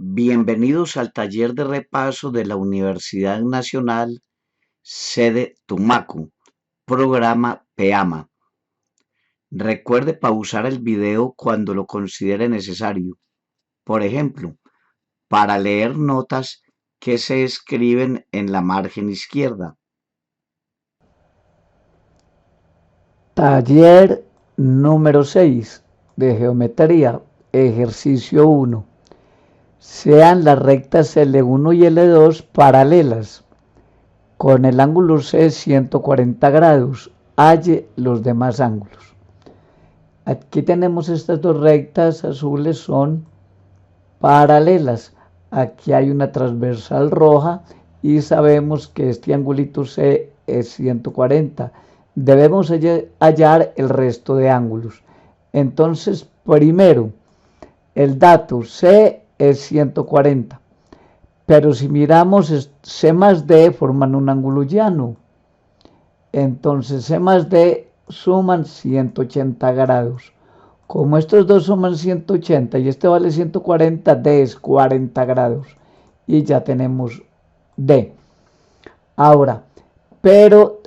Bienvenidos al taller de repaso de la Universidad Nacional, sede Tumaco, programa PEAMA. Recuerde pausar el video cuando lo considere necesario. Por ejemplo, para leer notas que se escriben en la margen izquierda. Taller número 6 de geometría, ejercicio 1. Sean las rectas L1 y L2 paralelas, con el ángulo C 140 grados. Halle los demás ángulos. Aquí tenemos estas dos rectas azules, son paralelas. Aquí hay una transversal roja y sabemos que este angulito C es 140. Debemos hallar el resto de ángulos. Entonces, primero, el dato C es 140. Pero si miramos, C más D forman un ángulo llano. Entonces, C más D suman 180 grados. Como estos dos suman 180 y este vale 140, D es 40 grados. Y ya tenemos D. Ahora, pero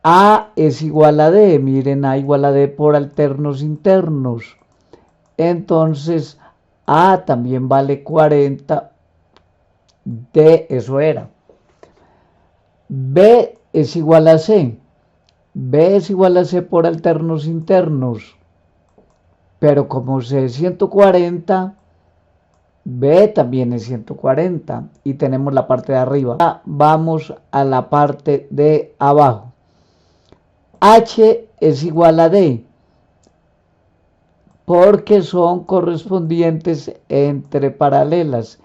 A es igual a D. Miren, A igual a D por alternos internos. Entonces, A también vale 40. D, eso era. B es igual a C. B es igual a C por alternos internos. Pero como C es 140, B también es 140. Y tenemos la parte de arriba. Vamos a la parte de abajo. H es igual a D, porque son correspondientes entre paralelas.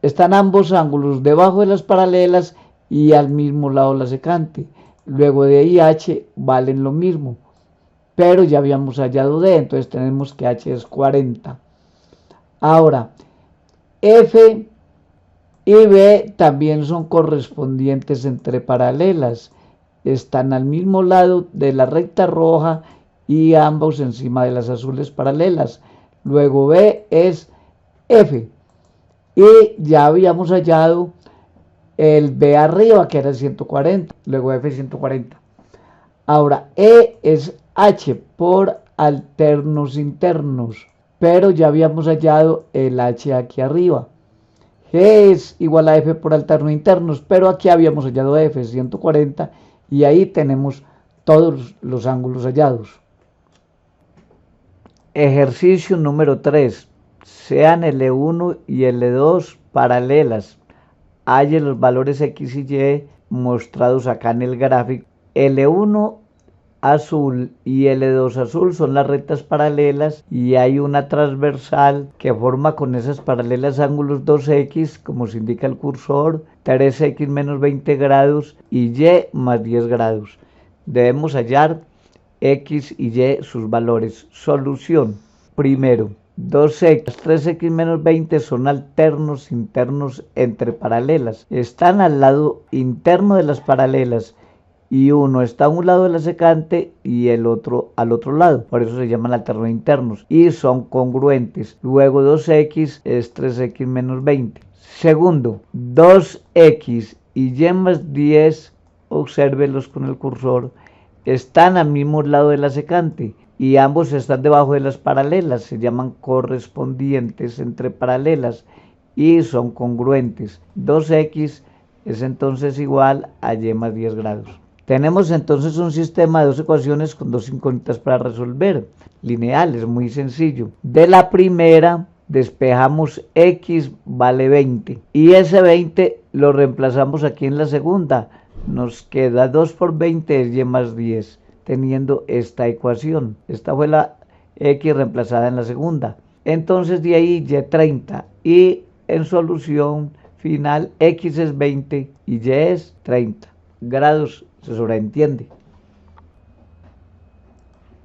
Están ambos ángulos debajo de las paralelas y al mismo lado la secante. Luego D y H valen lo mismo, pero ya habíamos hallado D, entonces tenemos que H es 40. Ahora, F y B también son correspondientes entre paralelas. Están al mismo lado de la recta roja y ambos encima de las azules paralelas. Luego B es F. Y ya habíamos hallado el B arriba, que era 140. Luego F 140. Ahora E es H por alternos internos. Pero ya habíamos hallado el H aquí arriba. G es igual a F por alternos internos. Pero aquí habíamos hallado F 140. Y ahí tenemos todos los ángulos hallados. Ejercicio número 3. Sean L1 y L2 paralelas. Halle los valores X y Y mostrados acá en el gráfico. L1 azul y L2 azul son las rectas paralelas y hay una transversal que forma con esas paralelas ángulos 2X, como se indica el cursor, 3X menos 20 grados y Y más 10 grados. Debemos hallar X y Y sus valores. Solución. Primero, 2X, 3X menos 20 son alternos internos entre paralelas. Están al lado interno de las paralelas y uno está a un lado de la secante y el otro al otro lado. Por eso se llaman alternos internos y son congruentes. Luego 2X es 3X menos 20. Segundo, 2X y Y más 10, obsérvelos con el cursor, están al mismo lado de la secante y ambos están debajo de las paralelas. Se llaman correspondientes entre paralelas y son congruentes. 2X es entonces igual a Y más 10 grados. Tenemos entonces un sistema de dos ecuaciones con dos incógnitas para resolver. Lineales, muy sencillo. De la primera despejamos X vale 20 y ese 20 lo reemplazamos aquí en la segunda. Nos queda 2 por 20 es Y más 10, teniendo esta ecuación. Esta fue la X reemplazada en la segunda. Entonces de ahí Y 30 y en solución final X es 20 y Y es 30 grados. Se sobreentiende.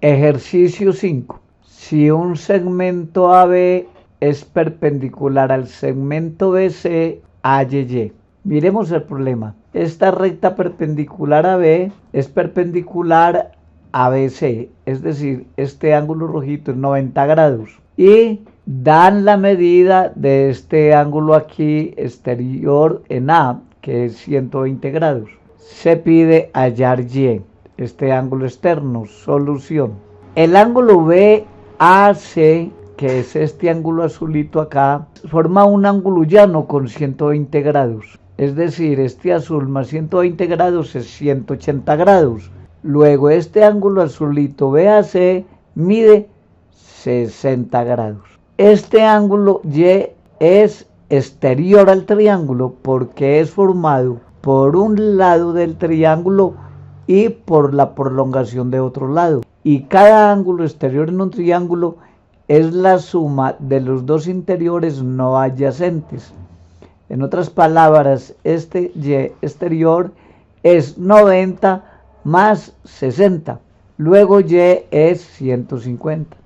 Ejercicio 5. Si un segmento AB es perpendicular al segmento BC, halle Y. Miremos el problema. Esta recta perpendicular a B es perpendicular a BC, es decir, este ángulo rojito es 90 grados. Y dan la medida de este ángulo aquí exterior en A, que es 120 grados. Se pide hallar Y, este ángulo externo. Solución. El ángulo BAC, que es este ángulo azulito acá, forma un ángulo llano con 120 grados. Es decir, este azul más 120 grados es 180 grados. Luego este ángulo azulito BAC mide 60 grados. Este ángulo Y es exterior al triángulo porque es formado por un lado del triángulo y por la prolongación de otro lado. Y cada ángulo exterior en un triángulo es la suma de los dos interiores no adyacentes. En otras palabras, este Y exterior es 90 más 60. Luego Y es 150.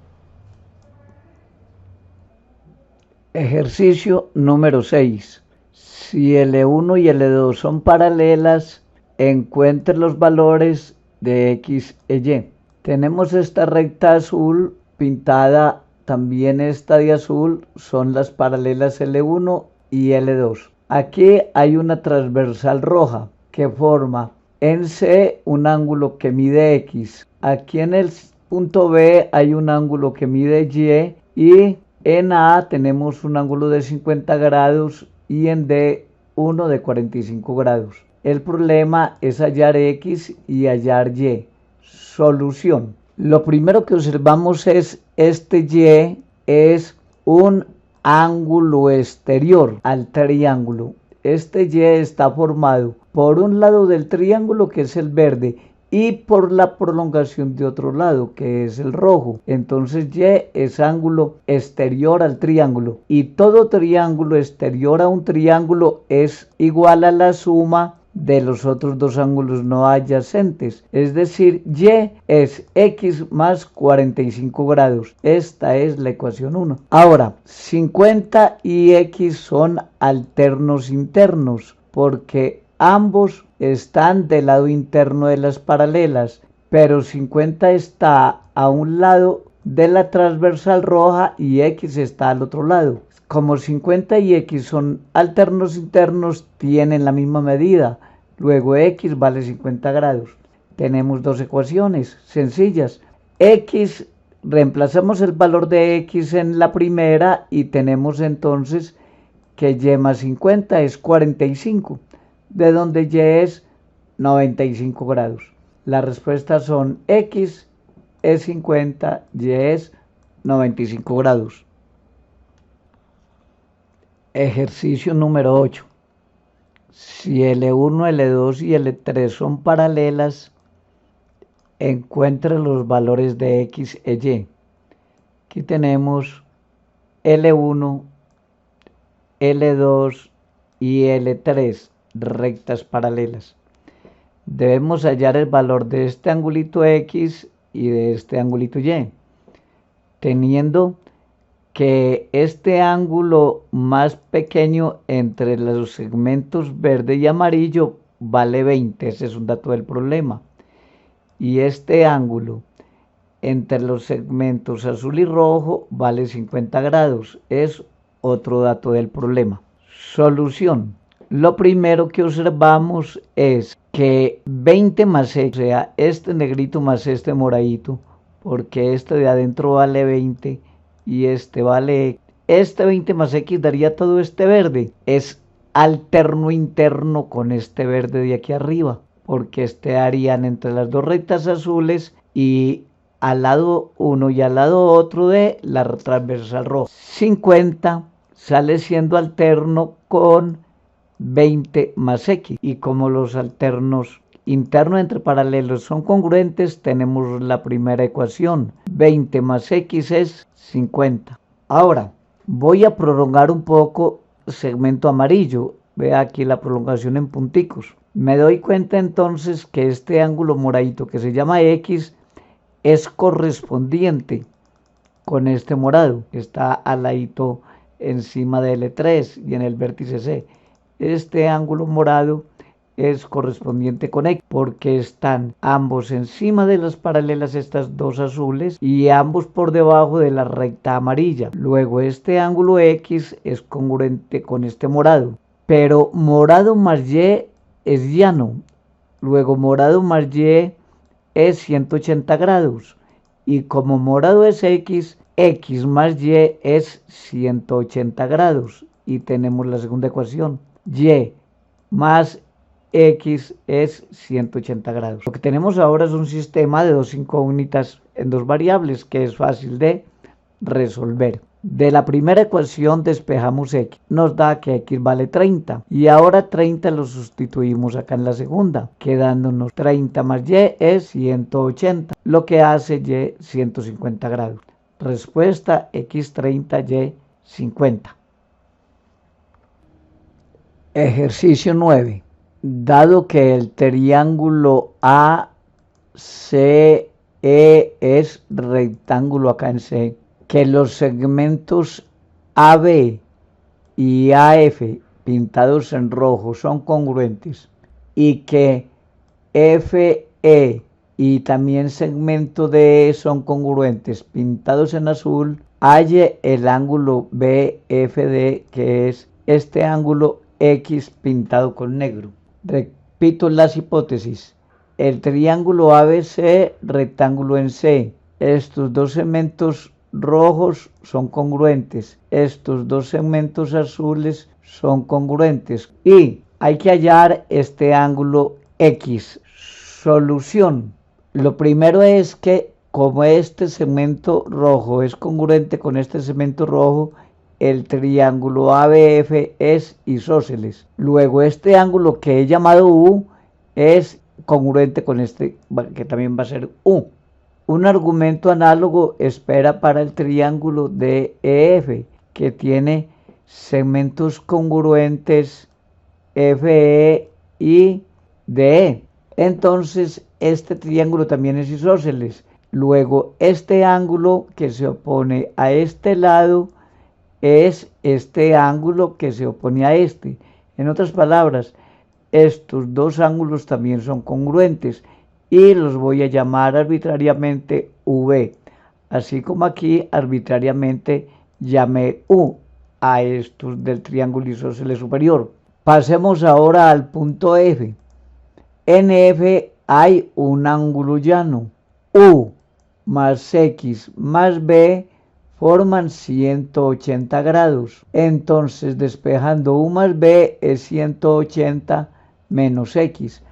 Ejercicio número 6. Si L1 y L2 son paralelas, encuentre los valores de X e Y. Tenemos esta recta azul pintada, también esta de azul, son las paralelas L1 y L2. Aquí hay una transversal roja que forma en C un ángulo que mide X. Aquí en el punto B hay un ángulo que mide Y en A tenemos un ángulo de 50 grados y en D uno de 45 grados. El problema es hallar X y hallar Y. Solución. Lo primero que observamos es este Y es un ángulo exterior al triángulo. Este Y está formado por un lado del triángulo, que es el verde, y por la prolongación de otro lado, que es el rojo. Entonces Y es ángulo exterior al triángulo, y todo triángulo exterior a un triángulo es igual a la suma de los otros dos ángulos no adyacentes, es decir, Y es X más 45 grados. Esta es la ecuación 1. Ahora, 50 y X son alternos internos, porque ambos están del lado interno de las paralelas, pero 50 está a un lado de la transversal roja y X está al otro lado. Como 50 y X son alternos internos, tienen la misma medida. Luego X vale 50 grados. Tenemos dos ecuaciones sencillas. X, reemplazamos el valor de X en la primera y tenemos entonces que Y más 50 es 45, de donde Y es 95 grados. Las respuestas son X es 50, Y es 95 grados. Ejercicio número 8. Si L1, L2 y L3 son paralelas, encuentre los valores de X e Y. Aquí tenemos L1, L2 y L3, rectas paralelas. Debemos hallar el valor de este angulito X y de este angulito Y, teniendo que este ángulo más pequeño entre los segmentos verde y amarillo vale 20, ese es un dato del problema, y este ángulo entre los segmentos azul y rojo vale 50 grados, es otro dato del problema. Solución. Lo primero que observamos es que 20 más X, o sea, este negrito más este moradito, porque este de adentro vale 20 y este vale X. Este 20 más X daría todo este verde. Es alterno interno con este verde de aquí arriba, porque este harían entre las dos rectas azules y al lado uno y al lado otro de la transversal roja. 50 sale siendo alterno con 20 más X, y como los alternos internos entre paralelos son congruentes, tenemos la primera ecuación. 20 más X es 50. Ahora voy a prolongar un poco el segmento amarillo. Vea aquí la prolongación en punticos. Me doy cuenta entonces que este ángulo moradito que se llama X es correspondiente con este morado que está al ladito encima de L3 y en el vértice C. Este ángulo morado es correspondiente con X, porque están ambos encima de las paralelas, estas dos azules, y ambos por debajo de la recta amarilla. Luego este ángulo X es congruente con este morado, pero morado más Y es llano. Luego morado más Y es 180 grados, y como morado es X, X más Y es 180 grados, y tenemos la segunda ecuación, Y más X es 180 grados. Lo que tenemos ahora es un sistema de dos incógnitas en dos variables que es fácil de resolver. De la primera ecuación despejamos X, nos da que X vale 30, y ahora 30 lo sustituimos acá en la segunda, quedándonos 30 más Y es 180, lo que hace Y 150 grados. Respuesta X 30, Y 50. Ejercicio 9. Dado que el triángulo ACE es rectángulo acá en C, que los segmentos AB y AF pintados en rojo son congruentes, y que FE y también segmento DE son congruentes pintados en azul, halle el ángulo BFD, que es este ángulo X pintado con negro. Repito las hipótesis. El triángulo ABC, rectángulo en C. Estos dos segmentos rojos son congruentes. Estos dos segmentos azules son congruentes. Y hay que hallar este ángulo X. Solución. Lo primero es que como este segmento rojo es congruente con este segmento rojo, el triángulo ABF es isósceles. Luego este ángulo que he llamado U es congruente con este, que también va a ser U. Un argumento análogo espera para el triángulo DEF, que tiene segmentos congruentes FE y DE. Entonces este triángulo también es isósceles. Luego este ángulo que se opone a este lado es este ángulo que se opone a este. En otras palabras, estos dos ángulos también son congruentes y los voy a llamar arbitrariamente V, así como aquí arbitrariamente llamé U a estos del triángulo isósceles superior. Pasemos ahora al punto F. En F hay un ángulo llano, U más X más B forman 180 grados. Entonces, despejando U más B es 180 menos X.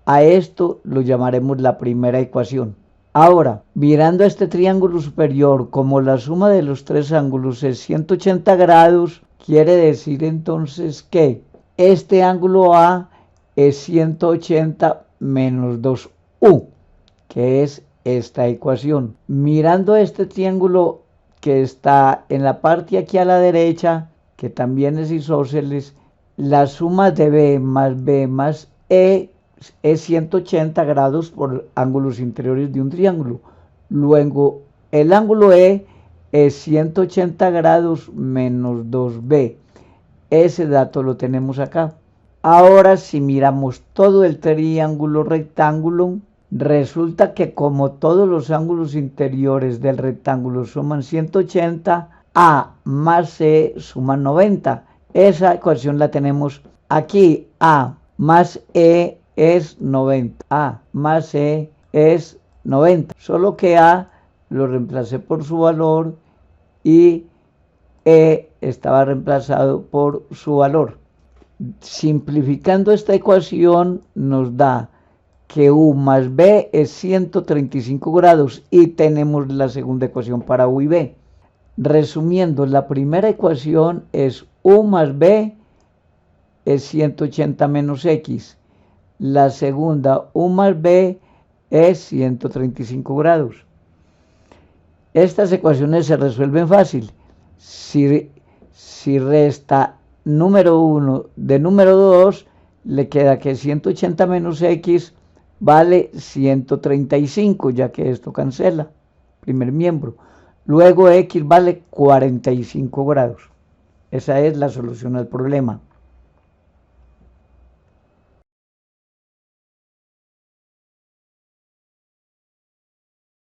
A esto lo llamaremos la primera ecuación. Ahora, mirando este triángulo superior, como la suma de los tres ángulos es 180 grados, quiere decir entonces que este ángulo A es 180 menos 2U, que es esta ecuación. Mirando este triángulo que está en la parte aquí a la derecha, que también es isósceles, la suma de B más E es 180 grados por ángulos interiores de un triángulo. Luego, el ángulo E es 180 grados menos 2B. Ese dato lo tenemos acá. Ahora, si miramos todo el triángulo rectángulo, resulta que como todos los ángulos interiores del rectángulo suman 180, A más C suman 90. Esa ecuación la tenemos aquí. A más E es 90. A más E es 90. Solo que A lo reemplacé por su valor y E estaba reemplazado por su valor. Simplificando esta ecuación nos da que U más B es 135 grados y tenemos la segunda ecuación para U y B. Resumiendo, la primera ecuación es U más B es 180 menos X. La segunda, U más B es 135 grados. Estas ecuaciones se resuelven fácil. Si resta número 1 de número 2, le queda que 180 menos X vale 135, ya que esto cancela, primer miembro. Luego X vale 45 grados. Esa es la solución al problema.